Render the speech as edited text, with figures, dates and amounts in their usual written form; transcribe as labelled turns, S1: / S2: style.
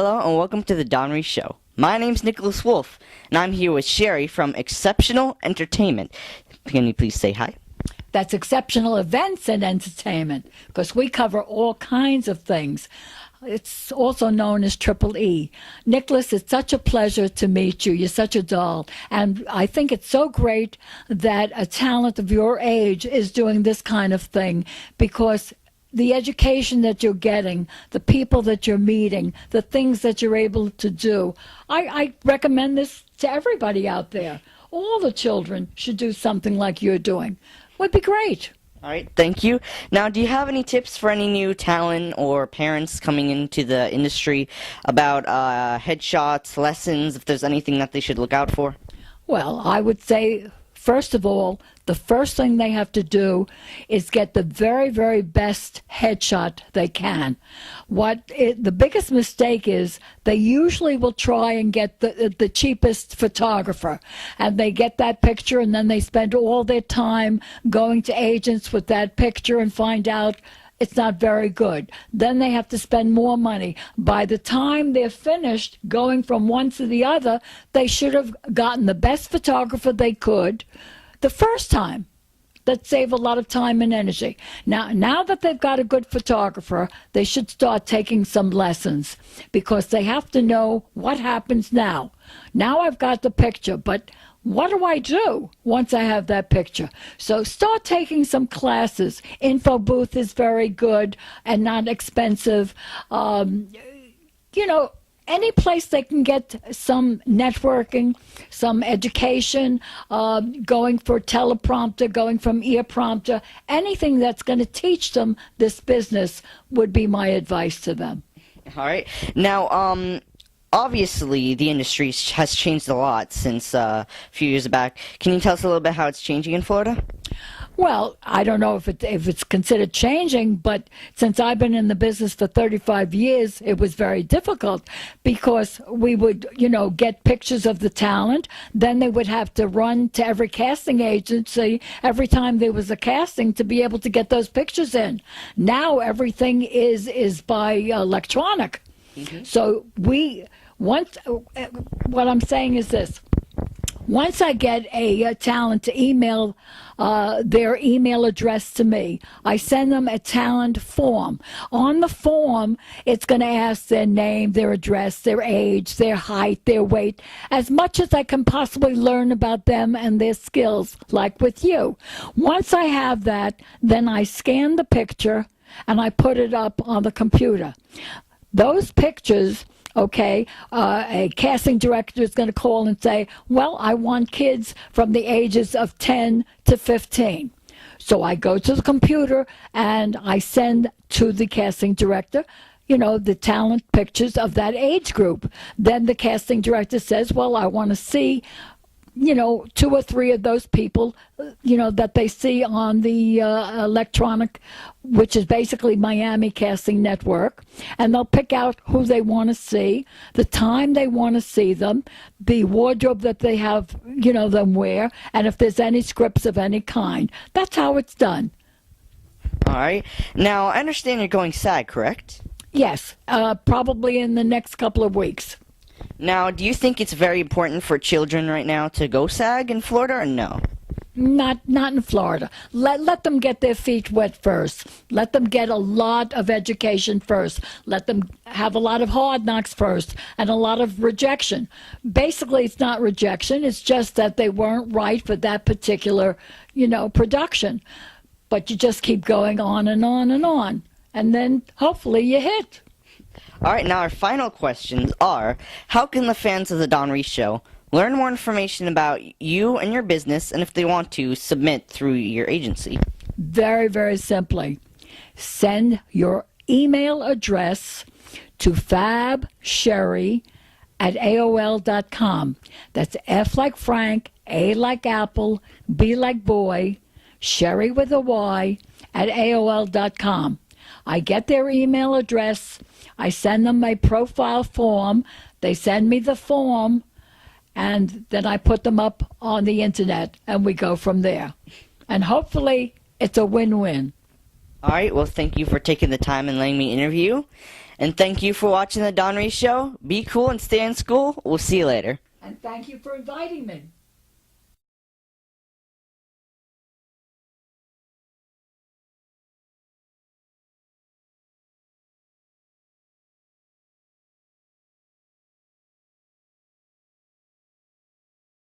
S1: Hello and welcome to the Dawnreeseshow Show. My name's Nickolaswolf, and I'm here with Sherry from Exceptional Entertainment. Can you please say hi?
S2: That's Exceptional Events and Entertainment, because we cover all kinds of things. It's also known as Triple E. Nicholas, it's such a pleasure to meet you. You're such a doll. And I think it's so great that a talent of your age is doing this kind of thing, because the education that you're getting, the people that you're meeting, the things that you're able to do, I recommend this to everybody out there. All the children should do something like you're doing. Would be great.
S1: All right, thank you. Now, do you have any tips for any new talent or parents coming into the industry about headshots, lessons, if there's anything that they should look out for?
S2: Well, I would say, first of all, the first thing they have to do is get the very, very best headshot they can. The biggest mistake is they usually will try and get the cheapest photographer, and they get that picture, and then they spend all their time going to agents with that picture and find out it's not very good. Then they have to spend more money. By the time they're finished going from one to the other, they should have gotten the best photographer they could the first time. That save a lot of time and energy. Now that they've got a good photographer, they should start taking some lessons, because they have to know what happens now. Now I've got the picture, but what do I do once I have that picture? So start taking some classes. Info booth is very good and not expensive. Any place they can get some networking, some education, going for teleprompter, going from ear prompter, anything that's going to teach them this business would be my advice to them.
S1: All right. Now, obviously, the industry has changed a lot since a few years back. Can you tell us a little bit how it's changing in Florida?
S2: Well, I don't know if it's considered changing, but since I've been in the business for 35 years, it was very difficult, because we would, get pictures of the talent. Then they would have to run to every casting agency every time there was a casting to be able to get those pictures in. Now everything is by electronic. Mm-hmm. So what I'm saying is this. Once I get a talent to email their email address to me, I send them a talent form. On the form, it's going to ask their name, their address, their age, their height, their weight, as much as I can possibly learn about them and their skills, like with you. Once I have that, then I scan the picture and I put it up on the computer. Those pictures, a casting director is going to call and say, well, I want kids from the ages of 10 to 15. So I go to the computer and I send to the casting director, the talent pictures of that age group. Then the casting director says, well, I want to see, 2 or 3 of those people, that they see on the electronic, which is basically Miami Casting Network, and they'll pick out who they want to see, the time they want to see them, the wardrobe that they have, them wear, and if there's any scripts of any kind. That's how it's done.
S1: All right. Now, I understand you're going SAG, correct?
S2: Yes, probably in the next couple of weeks.
S1: Now, do you think it's very important for children right now to go SAG in Florida, or no?
S2: Not in Florida. Let them get their feet wet first. Let them get a lot of education first. Let them have a lot of hard knocks first and a lot of rejection. Basically, it's not rejection. It's just that they weren't right for that particular, production. But you just keep going on and on and on. And then hopefully you hit.
S1: All right, now our final questions are, how can the fans of the Dawnreeseshow Show learn more information about you and your business, and if they want to, submit through your agency?
S2: Very, very simply. Send your email address to fabsherry@aol.com. That's F like Frank, A like Apple, B like boy, Sherry with a Y, @aol.com. I get their email address. I send them my profile form. They send me the form, and then I put them up on the internet, and we go from there. And hopefully, it's a win-win.
S1: Alright, well, thank you for taking the time and letting me interview. And thank you for watching the Dawn Reese Show. Be cool and stay in school. We'll see you later.
S2: And thank you for inviting me.